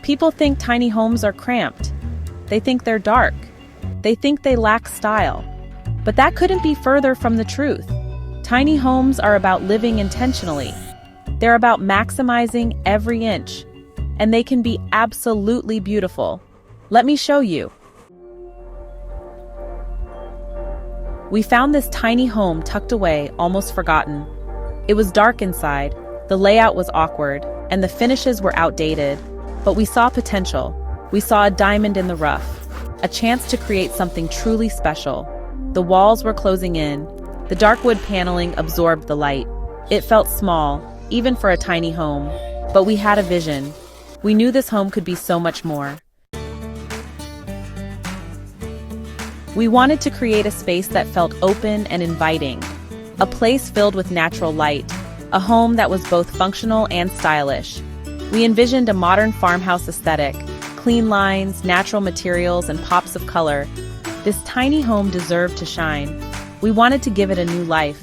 People think tiny homes are cramped. They think they're dark. They think they lack style. But that couldn't be further from the truth. Tiny homes are about living intentionally. They're about maximizing every inch. And they can be absolutely beautiful. Let me show you. We found this tiny home tucked away, almost forgotten. It was dark inside, the layout was awkward, and the finishes were outdated. But we saw potential. We saw a diamond in the rough, a chance to create something truly special. The walls were closing in. The dark wood paneling absorbed the light. It felt small, even for a tiny home. But we had a vision. We knew this home could be so much more. We wanted to create a space that felt open and inviting, a place filled with natural light, a home that was both functional and stylish. We envisioned a modern farmhouse aesthetic, clean lines, natural materials, and pops of color. This tiny home deserved to shine. We wanted to give it a new life,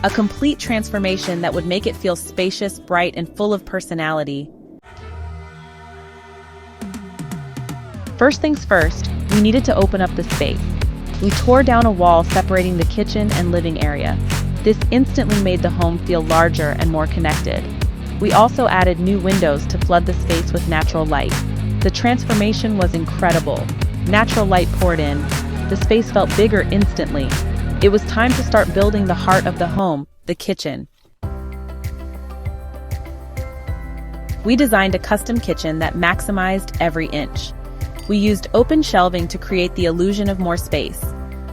a complete transformation that would make it feel spacious, bright, and full of personality. First things first, we needed to open up the space. We tore down a wall separating the kitchen and living area. This instantly made the home feel larger and more connected. We also added new windows to flood the space with natural light. The transformation was incredible. Natural light poured in. The space felt bigger instantly. It was time to start building the heart of the home, the kitchen. We designed a custom kitchen that maximized every inch. We used open shelving to create the illusion of more space.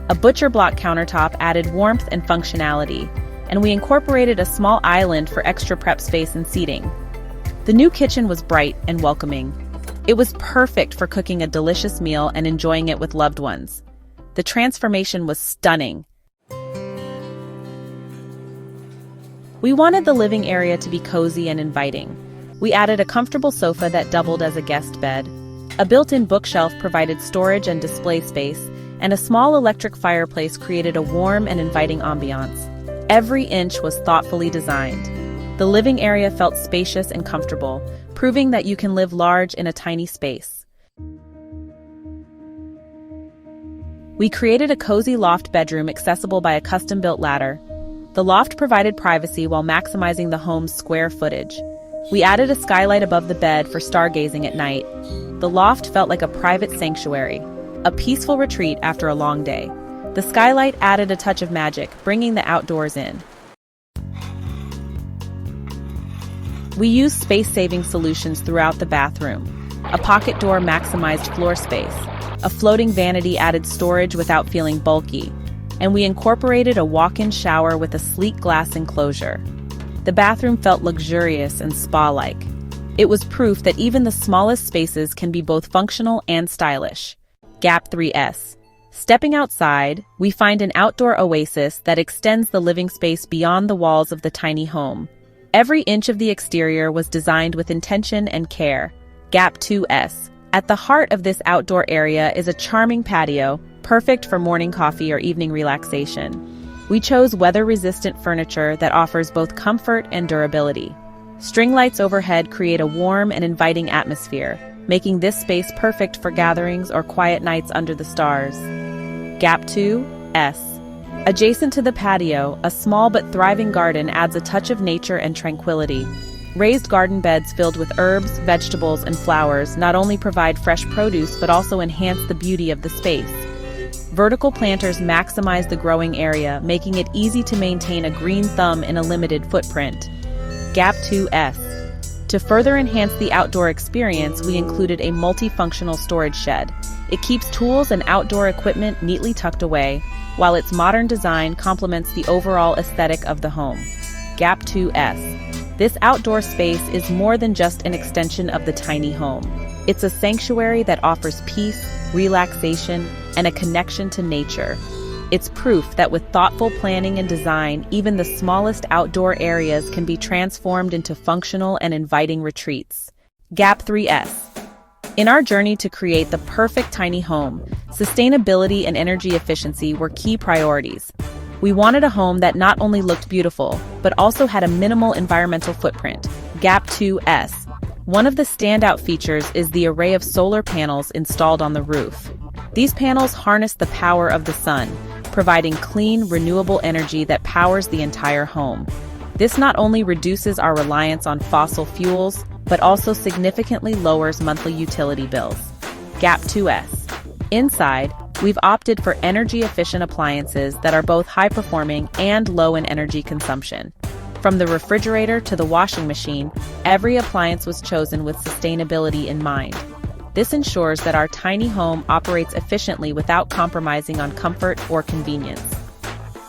A butcher block countertop added warmth and functionality, and we incorporated a small island for extra prep space and seating. The new kitchen was bright and welcoming. It was perfect for cooking a delicious meal and enjoying it with loved ones. The transformation was stunning. We wanted the living area to be cozy and inviting. We added a comfortable sofa that doubled as a guest bed. A built-in bookshelf provided storage and display space, and a small electric fireplace created a warm and inviting ambiance. Every inch was thoughtfully designed. The living area felt spacious and comfortable, proving that you can live large in a tiny space. We created a cozy loft bedroom accessible by a custom-built ladder. The loft provided privacy while maximizing the home's square footage. We added a skylight above the bed for stargazing at night. The loft felt like a private sanctuary, a peaceful retreat after a long day. The skylight added a touch of magic, bringing the outdoors in. We used space-saving solutions throughout the bathroom. A pocket door maximized floor space. A floating vanity added storage without feeling bulky. And we incorporated a walk-in shower with a sleek glass enclosure. The bathroom felt luxurious and spa-like. It was proof that even the smallest spaces can be both functional and stylish. Gap 3S. Stepping outside, we find an outdoor oasis that extends the living space beyond the walls of the tiny home. Every inch of the exterior was designed with intention and care. Gap 2S. At the heart of this outdoor area is a charming patio, perfect for morning coffee or evening relaxation. We chose weather-resistant furniture that offers both comfort and durability. String lights overhead create a warm and inviting atmosphere, making this space perfect for gatherings or quiet nights under the stars. Gap 2S. Adjacent to the patio, a small but thriving garden adds a touch of nature and tranquility. Raised garden beds filled with herbs, vegetables, and flowers not only provide fresh produce but also enhance the beauty of the space. Vertical planters maximize the growing area, making it easy to maintain a green thumb in a limited footprint. Gap 2S. To further enhance the outdoor experience, we included a multifunctional storage shed. It keeps tools and outdoor equipment neatly tucked away, while its modern design complements the overall aesthetic of the home. Gap 2S. This outdoor space is more than just an extension of the tiny home. It's a sanctuary that offers peace, relaxation, and a connection to nature. It's proof that with thoughtful planning and design, even the smallest outdoor areas can be transformed into functional and inviting retreats. Gap 3S. In our journey to create the perfect tiny home, sustainability and energy efficiency were key priorities. We wanted a home that not only looked beautiful, but also had a minimal environmental footprint. Gap 2S. One of the standout features is the array of solar panels installed on the roof. These panels harness the power of the sun, providing clean, renewable energy that powers the entire home. This not only reduces our reliance on fossil fuels, but also significantly lowers monthly utility bills. Gap 2S. Inside, we've opted for energy-efficient appliances that are both high-performing and low in energy consumption. From the refrigerator to the washing machine, every appliance was chosen with sustainability in mind. This ensures that our tiny home operates efficiently without compromising on comfort or convenience.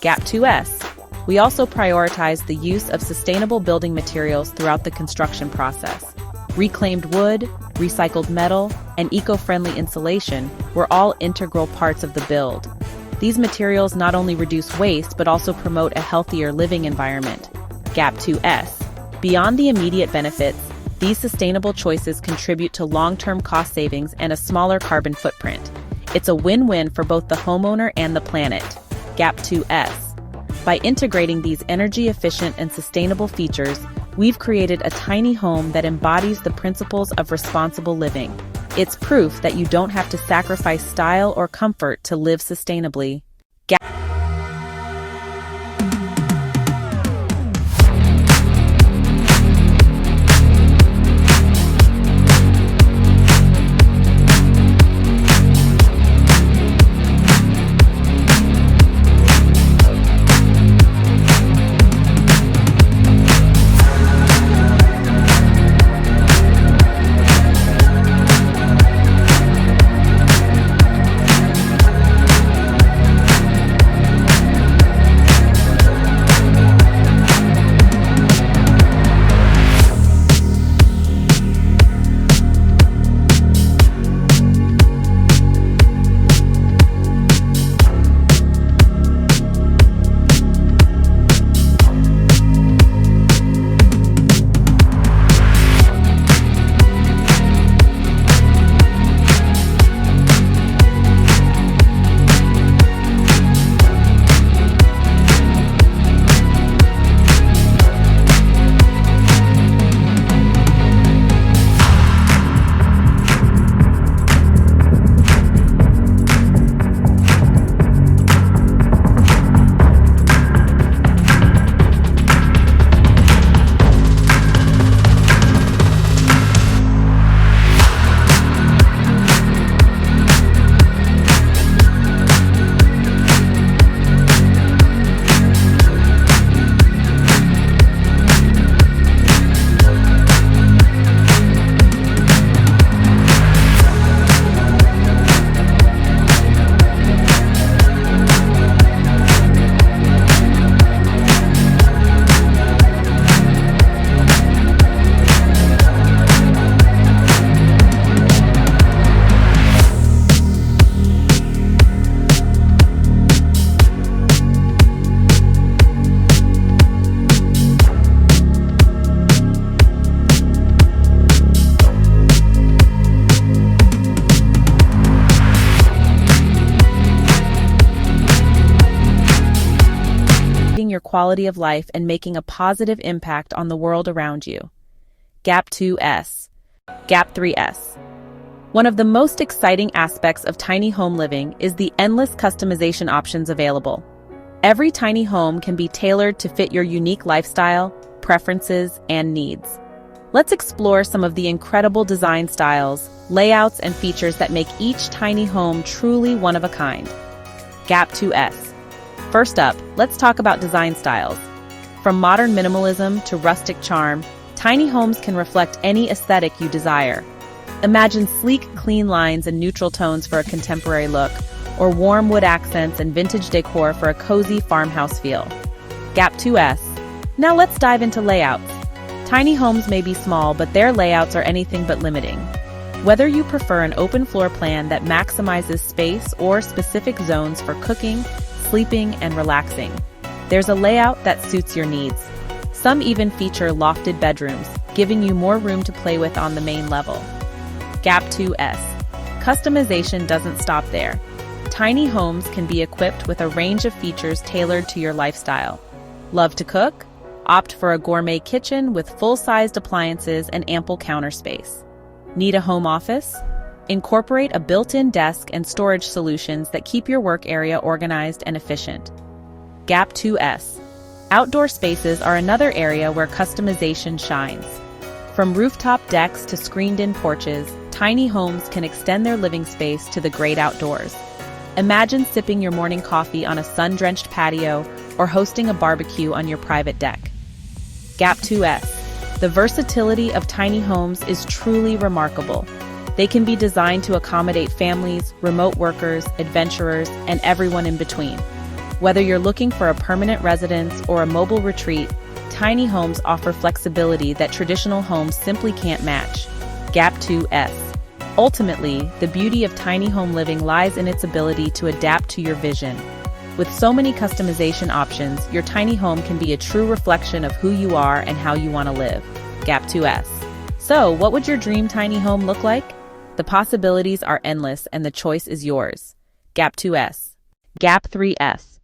Gap 2S. We also prioritize the use of sustainable building materials throughout the construction process. Reclaimed wood, recycled metal, and eco-friendly insulation were all integral parts of the build. These materials not only reduce waste but also promote a healthier living environment. Gap 2S. Beyond the immediate benefits, these sustainable choices contribute to long-term cost savings and a smaller carbon footprint. It's a win-win for both the homeowner and the planet. Gap 2S. By integrating these energy-efficient and sustainable features, we've created a tiny home that embodies the principles of responsible living. It's proof that you don't have to sacrifice style or comfort to live sustainably. Your quality of life and making a positive impact on the world around you. Gap 2S. Gap 3S. One of the most exciting aspects of tiny home living is the endless customization options available. Every tiny home can be tailored to fit your unique lifestyle, preferences, and needs. Let's explore some of the incredible design styles, layouts, and features that make each tiny home truly one of a kind. Gap 2S. First up, let's talk about design styles. From modern minimalism to rustic charm, tiny homes can reflect any aesthetic you desire. Imagine sleek, clean lines and neutral tones for a contemporary look, or warm wood accents and vintage decor for a cozy farmhouse feel. Gap 2S. Now let's dive into layouts. Tiny homes may be small, but their layouts are anything but limiting. Whether you prefer an open floor plan that maximizes space or specific zones for cooking, sleeping, and relaxing, there's a layout that suits your needs. Some even feature lofted bedrooms, giving you more room to play with on the main level. Gap 2S. Customization doesn't stop there. Tiny homes can be equipped with a range of features tailored to your lifestyle. Love to cook? Opt for a gourmet kitchen with full-sized appliances and ample counter space. Need a home office? Incorporate a built-in desk and storage solutions that keep your work area organized and efficient. Gap 2S. Outdoor spaces are another area where customization shines. From rooftop decks to screened-in porches, tiny homes can extend their living space to the great outdoors. Imagine sipping your morning coffee on a sun-drenched patio or hosting a barbecue on your private deck. Gap 2S. The versatility of tiny homes is truly remarkable. They can be designed to accommodate families, remote workers, adventurers, and everyone in between. Whether you're looking for a permanent residence or a mobile retreat, tiny homes offer flexibility that traditional homes simply can't match. Gap 2S. Ultimately, the beauty of tiny home living lies in its ability to adapt to your vision. With so many customization options, your tiny home can be a true reflection of who you are and how you want to live. Gap 2S. So, what would your dream tiny home look like? The possibilities are endless and the choice is yours. Gap 2S. Gap 3S.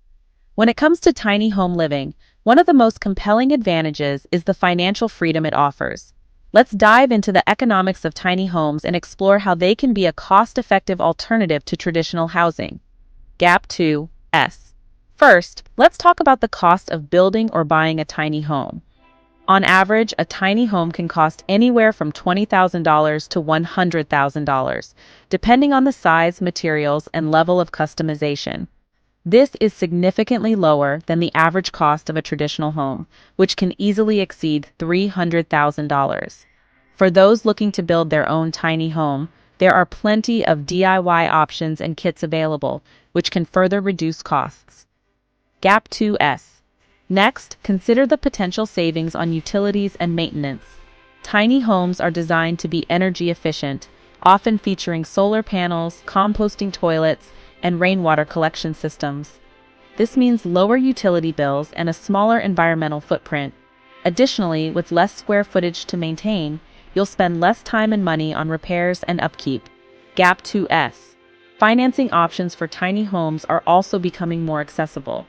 When it comes to tiny home living, one of the most compelling advantages is the financial freedom it offers. Let's dive into the economics of tiny homes and explore how they can be a cost-effective alternative to traditional housing. Gap 2S. First, let's talk about the cost of building or buying a tiny home. On average, a tiny home can cost anywhere from $20,000 to $100,000, depending on the size, materials, and level of customization. This is significantly lower than the average cost of a traditional home, which can easily exceed $300,000. For those looking to build their own tiny home, there are plenty of DIY options and kits available, which can further reduce costs. Gap 2S. Next, consider the potential savings on utilities and maintenance. Tiny homes are designed to be energy efficient, often featuring solar panels, composting toilets, and rainwater collection systems. This means lower utility bills and a smaller environmental footprint. Additionally, with less square footage to maintain, you'll spend less time and money on repairs and upkeep. Gap 2S. Financing options for tiny homes are also becoming more accessible.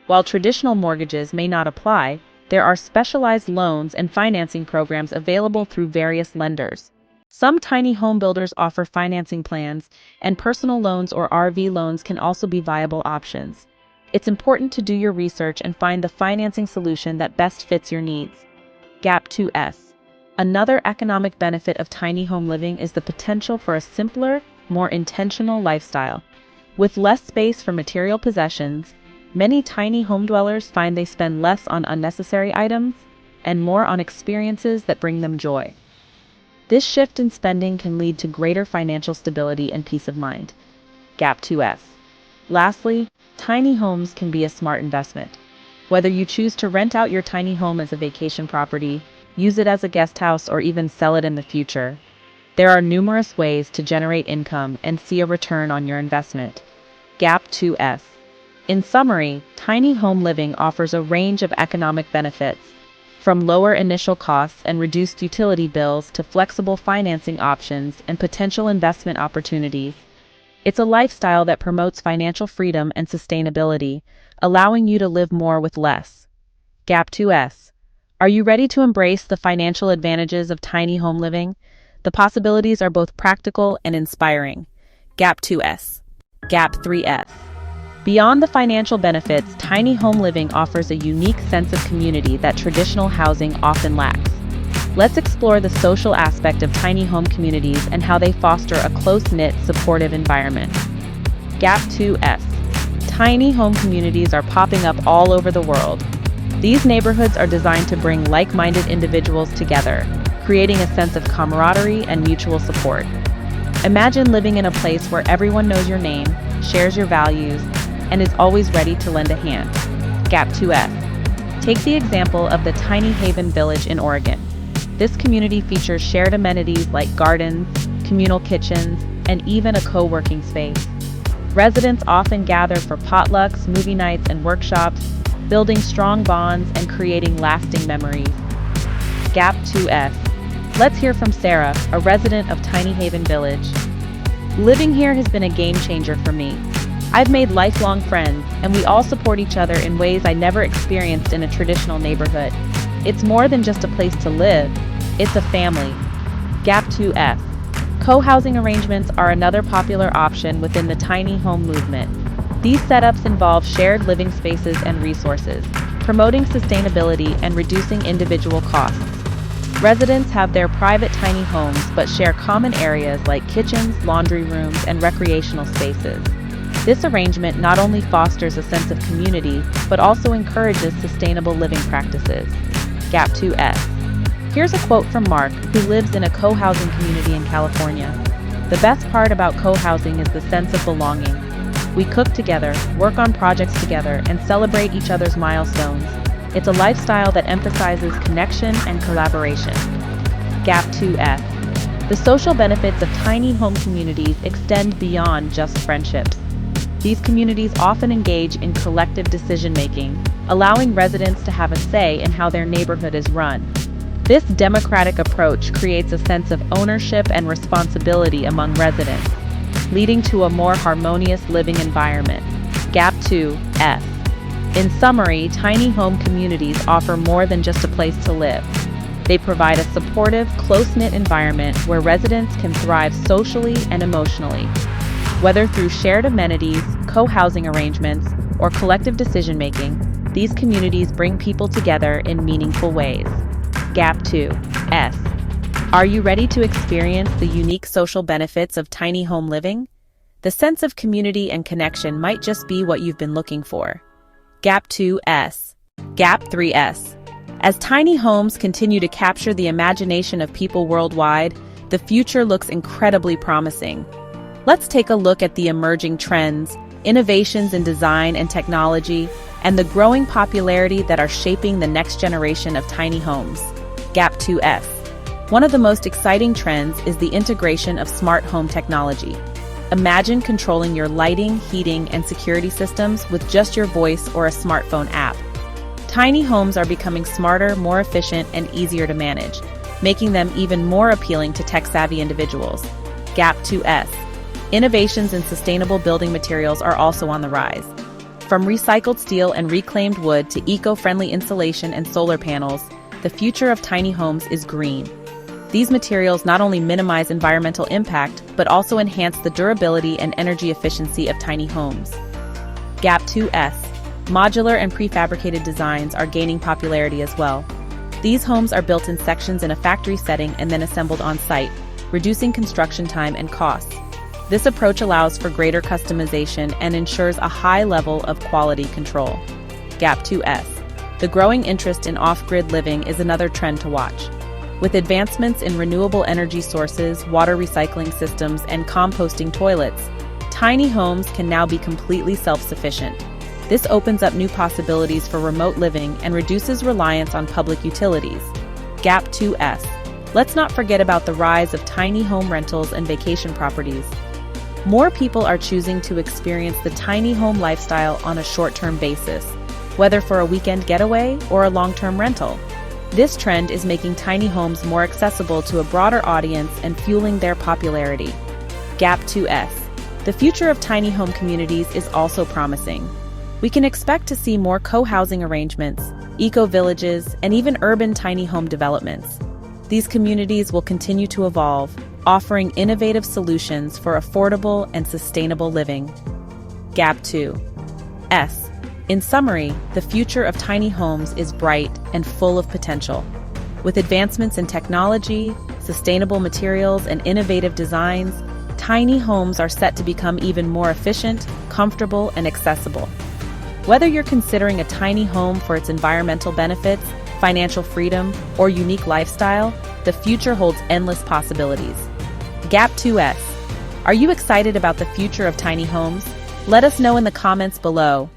While traditional mortgages may not apply, there are specialized loans and financing programs available through various lenders. Some tiny home builders offer financing plans, and personal loans or RV loans can also be viable options. It's important to do your research and find the financing solution that best fits your needs. Gap 2S. Another economic benefit of tiny home living is the potential for a simpler, more intentional lifestyle. With less space for material possessions, many tiny home dwellers find they spend less on unnecessary items and more on experiences that bring them joy. This shift in spending can lead to greater financial stability and peace of mind. Gap 2S. Lastly, tiny homes can be a smart investment. Whether you choose to rent out your tiny home as a vacation property, use it as a guest house, or even sell it in the future, there are numerous ways to generate income and see a return on your investment. Gap 2S. In summary, tiny home living offers a range of economic benefits, from lower initial costs and reduced utility bills to flexible financing options and potential investment opportunities. It's a lifestyle that promotes financial freedom and sustainability, allowing you to live more with less. Gap 2S. Are you ready to embrace the financial advantages of tiny home living? The possibilities are both practical and inspiring. Gap 2S. Gap 3S. Beyond the financial benefits, tiny home living offers a unique sense of community that traditional housing often lacks. Let's explore the social aspect of tiny home communities and how they foster a close-knit, supportive environment. Gap 2S. Tiny home communities are popping up all over the world. These neighborhoods are designed to bring like-minded individuals together, creating a sense of camaraderie and mutual support. Imagine living in a place where everyone knows your name, shares your values, and is always ready to lend a hand. Gap 2S. Take the example of the Tiny Haven Village in Oregon. This community features shared amenities like gardens, communal kitchens, and even a co-working space. Residents often gather for potlucks, movie nights, and workshops, building strong bonds and creating lasting memories. Gap 2S. Let's hear from Sarah, a resident of Tiny Haven Village. Living here has been a game changer for me. I've made lifelong friends, and we all support each other in ways I never experienced in a traditional neighborhood. It's more than just a place to live, it's a family. Gap 2F. Co-housing arrangements are another popular option within the tiny home movement. These setups involve shared living spaces and resources, promoting sustainability and reducing individual costs. Residents have their private tiny homes but share common areas like kitchens, laundry rooms, and recreational spaces. This arrangement not only fosters a sense of community but also encourages sustainable living practices. Gap 2S. Here's a quote from Mark, who lives in a co-housing community in California. "The best part about co-housing is the sense of belonging. We cook together, work on projects together, and celebrate each other's milestones. It's a lifestyle that emphasizes connection and collaboration." Gap 2F. The social benefits of tiny home communities extend beyond just friendships. These communities often engage in collective decision-making, allowing residents to have a say in how their neighborhood is run. This democratic approach creates a sense of ownership and responsibility among residents, leading to a more harmonious living environment. Gap 2F. In summary, tiny home communities offer more than just a place to live. They provide a supportive, close-knit environment where residents can thrive socially and emotionally. Whether through shared amenities, co-housing arrangements, or collective decision-making, these communities bring people together in meaningful ways. Gap 2S. Are you ready to experience the unique social benefits of tiny home living? The sense of community and connection might just be what you've been looking for. Gap 2S. Gap 3S. As tiny homes continue to capture the imagination of people worldwide, the future looks incredibly promising. Let's take a look at the emerging trends, innovations in design and technology, and the growing popularity that are shaping the next generation of tiny homes. Gap 2S. One of the most exciting trends is the integration of smart home technology. Imagine controlling your lighting, heating, and security systems with just your voice or a smartphone app. Tiny homes are becoming smarter, more efficient, and easier to manage, making them even more appealing to tech-savvy individuals. Gap 2S. Innovations in sustainable building materials are also on the rise. From recycled steel and reclaimed wood to eco-friendly insulation and solar panels, the future of tiny homes is green. These materials not only minimize environmental impact, but also enhance the durability and energy efficiency of tiny homes. Gap 2S. Modular and prefabricated designs are gaining popularity as well. These homes are built in sections in a factory setting and then assembled on-site, reducing construction time and costs. This approach allows for greater customization and ensures a high level of quality control. Gap 2S. The growing interest in off-grid living is another trend to watch. With advancements in renewable energy sources, water recycling systems, and composting toilets, tiny homes can now be completely self-sufficient. This opens up new possibilities for remote living and reduces reliance on public utilities. Gap 2S. Let's not forget about the rise of tiny home rentals and vacation properties. More people are choosing to experience the tiny home lifestyle on a short-term basis, whether for a weekend getaway or a long-term rental. This trend is making tiny homes more accessible to a broader audience and fueling their popularity. Gap 2S. The future of tiny home communities is also promising. We can expect to see more co-housing arrangements, eco-villages, and even urban tiny home developments. These communities will continue to evolve, offering innovative solutions for affordable and sustainable living. Gap 2S. In summary, the future of tiny homes is bright and full of potential. With advancements in technology, sustainable materials, and innovative designs, tiny homes are set to become even more efficient, comfortable, and accessible. Whether you're considering a tiny home for its environmental benefits, financial freedom, or unique lifestyle, the future holds endless possibilities. Gap 2S. Are you excited about the future of tiny homes? Let us know in the comments below.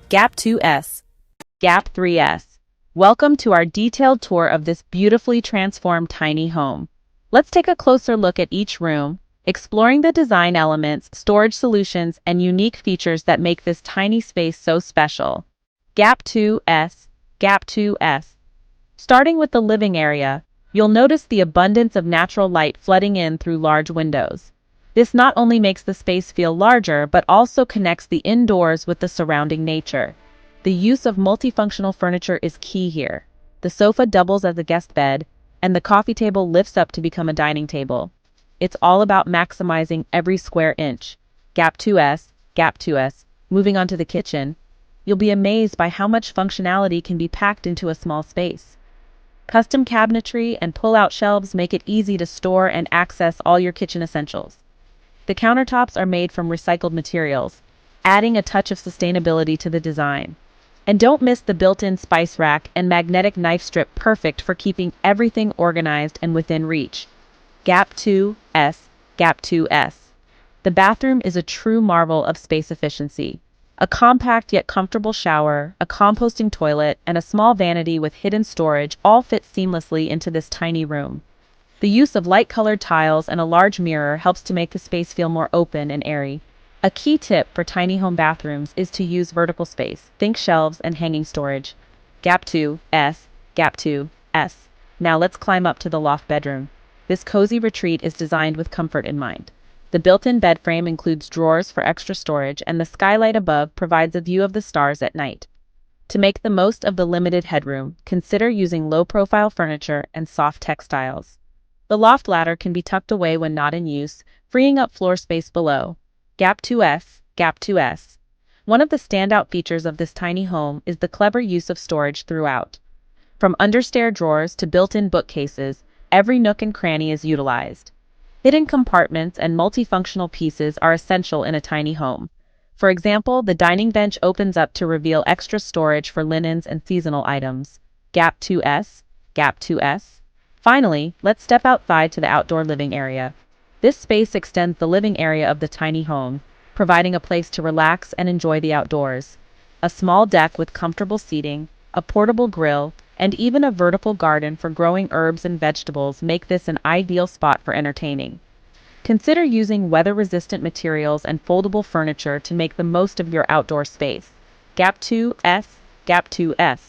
Gap 2S. Gap 3S. Welcome to our detailed tour of this beautifully transformed tiny home. Let's take a closer look at each room, exploring the design elements, storage solutions, and unique features that make this tiny space so special. Gap 2S. Gap 2S. Starting with the living area, you'll notice the abundance of natural light flooding in through large windows. This not only makes the space feel larger, but also connects the indoors with the surrounding nature. The use of multifunctional furniture is key here. The sofa doubles as a guest bed, and the coffee table lifts up to become a dining table. It's all about maximizing every square inch. Gap 2S, Gap 2S. Moving on to the kitchen, you'll be amazed by how much functionality can be packed into a small space. Custom cabinetry and pull-out shelves make it easy to store and access all your kitchen essentials. The countertops are made from recycled materials, adding a touch of sustainability to the design. And don't miss the built-in spice rack and magnetic knife strip, perfect for keeping everything organized and within reach. Gap 2S, Gap 2S. The bathroom is a true marvel of space efficiency. A compact yet comfortable shower, a composting toilet, and a small vanity with hidden storage all fit seamlessly into this tiny room. The use of light-colored tiles and a large mirror helps to make the space feel more open and airy. A key tip for tiny home bathrooms is to use vertical space. Think shelves and hanging storage. Gap 2S, Gap 2S. Now let's climb up to the loft bedroom. This cozy retreat is designed with comfort in mind. The built-in bed frame includes drawers for extra storage, and the skylight above provides a view of the stars at night. To make the most of the limited headroom, consider using low-profile furniture and soft textiles. The loft ladder can be tucked away when not in use, freeing up floor space below. Gap 2S, Gap 2S. One of the standout features of this tiny home is the clever use of storage throughout. From understair drawers to built-in bookcases, every nook and cranny is utilized. Hidden compartments and multifunctional pieces are essential in a tiny home. For example, the dining bench opens up to reveal extra storage for linens and seasonal items. Gap 2S, Gap 2S. Finally, let's step outside to the outdoor living area. This space extends the living area of the tiny home, providing a place to relax and enjoy the outdoors. A small deck with comfortable seating, a portable grill, and even a vertical garden for growing herbs and vegetables make this an ideal spot for entertaining. Consider using weather-resistant materials and foldable furniture to make the most of your outdoor space. Gap 2S, Gap 2S.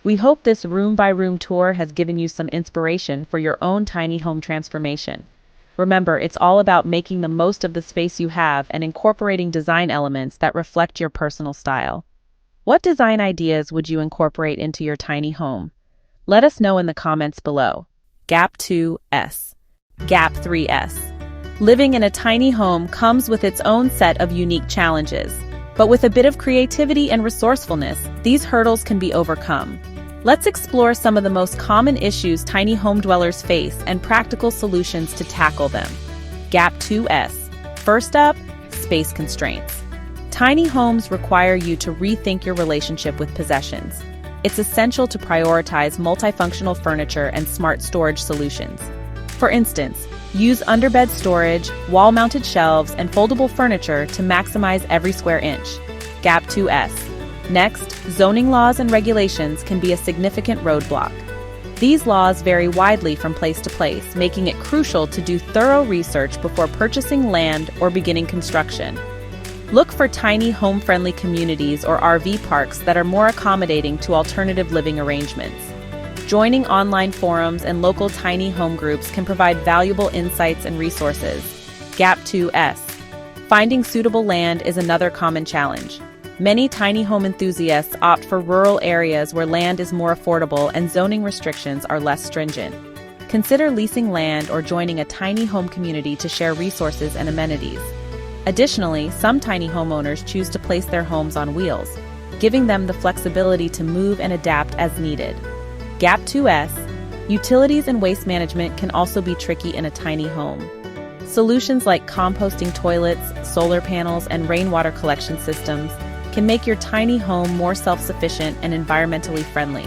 We hope this room-by-room tour has given you some inspiration for your own tiny home transformation. Remember, it's all about making the most of the space you have and incorporating design elements that reflect your personal style. What design ideas would you incorporate into your tiny home? Let us know in the comments below. Gap 2S, Gap 3S. Living in a tiny home comes with its own set of unique challenges. But with a bit of creativity and resourcefulness, these hurdles can be overcome. Let's explore some of the most common issues tiny home dwellers face and practical solutions to tackle them. Gap 2S. First up, space constraints. Tiny homes require you to rethink your relationship with possessions. It's essential to prioritize multifunctional furniture and smart storage solutions. For instance, use underbed storage, wall-mounted shelves, and foldable furniture to maximize every square inch. Gap 2S. Next, zoning laws and regulations can be a significant roadblock. These laws vary widely from place to place, making it crucial to do thorough research before purchasing land or beginning construction. Look for tiny home-friendly communities or RV parks that are more accommodating to alternative living arrangements. Joining online forums and local tiny home groups can provide valuable insights and resources. Gap 2S. Finding suitable land is another common challenge. Many tiny home enthusiasts opt for rural areas where land is more affordable and zoning restrictions are less stringent. Consider leasing land or joining a tiny home community to share resources and amenities. Additionally, some tiny homeowners choose to place their homes on wheels, giving them the flexibility to move and adapt as needed. Gap 2S. Utilities and waste management can also be tricky in a tiny home. Solutions like composting toilets, solar panels, and rainwater collection systems can make your tiny home more self-sufficient and environmentally friendly.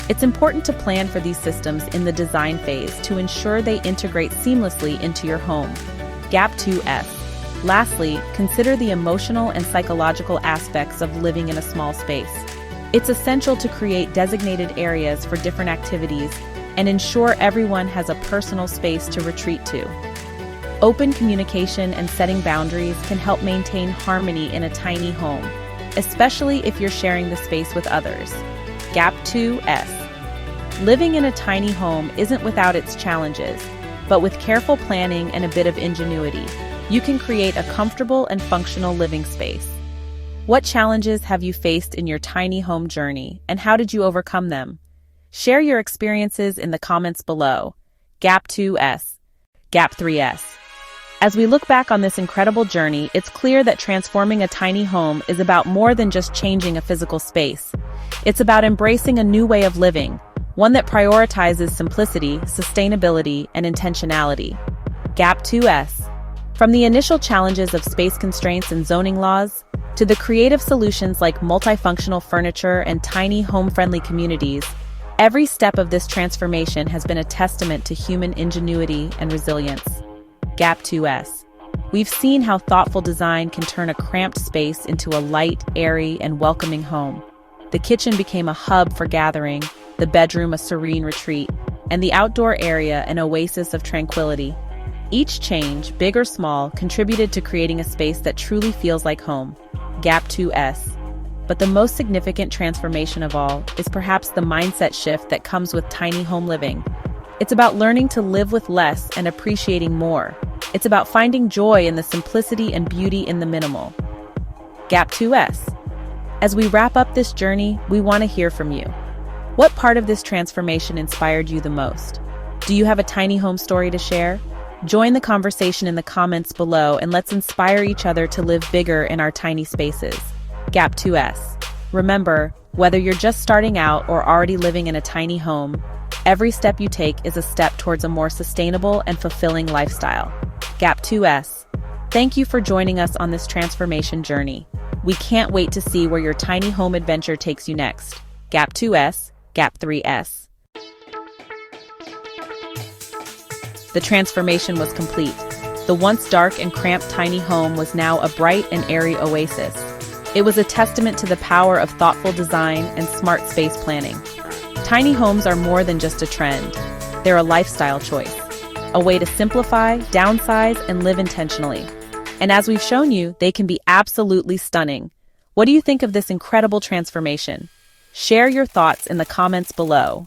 It's important to plan for these systems in the design phase to ensure they integrate seamlessly into your home. Gap 2S. Lastly, consider the emotional and psychological aspects of living in a small space. It's essential to create designated areas for different activities and ensure everyone has a personal space to retreat to. Open communication and setting boundaries can help maintain harmony in a tiny home, especially if you're sharing the space with others. Gap 2S. Living in a tiny home isn't without its challenges, but with careful planning and a bit of ingenuity, you can create a comfortable and functional living space. What challenges have you faced in your tiny home journey, and how did you overcome them? Share your experiences in the comments below. Gap 2S. Gap 3S. As we look back on this incredible journey, it's clear that transforming a tiny home is about more than just changing a physical space. It's about embracing a new way of living, one that prioritizes simplicity, sustainability, and intentionality. Gap 2S. From the initial challenges of space constraints and zoning laws, to the creative solutions like multifunctional furniture and tiny home-friendly communities, every step of this transformation has been a testament to human ingenuity and resilience. Gap 2S. We've seen how thoughtful design can turn a cramped space into a light, airy, and welcoming home. The kitchen became a hub for gathering, the bedroom a serene retreat, and the outdoor area an oasis of tranquility. Each change, big or small, contributed to creating a space that truly feels like home. Gap 2S. But the most significant transformation of all is perhaps the mindset shift that comes with tiny home living. It's about learning to live with less and appreciating more. It's about finding joy in the simplicity and beauty in the minimal. Gap 2S. As we wrap up this journey, we want to hear from you. What part of this transformation inspired you the most? Do you have a tiny home story to share? Join the conversation in the comments below and let's inspire each other to live bigger in our tiny spaces. Gap 2S. Remember, whether you're just starting out or already living in a tiny home, every step you take is a step towards a more sustainable and fulfilling lifestyle. Gap 2S. Thank you for joining us on this transformation journey. We can't wait to see where your tiny home adventure takes you next. Gap 2S, Gap 3S. The transformation was complete. The once dark and cramped tiny home was now a bright and airy oasis. It was a testament to the power of thoughtful design and smart space planning. Tiny homes are more than just a trend. They're a lifestyle choice, a way to simplify, downsize, and live intentionally. And as we've shown you, they can be absolutely stunning. What do you think of this incredible transformation? Share your thoughts in the comments below.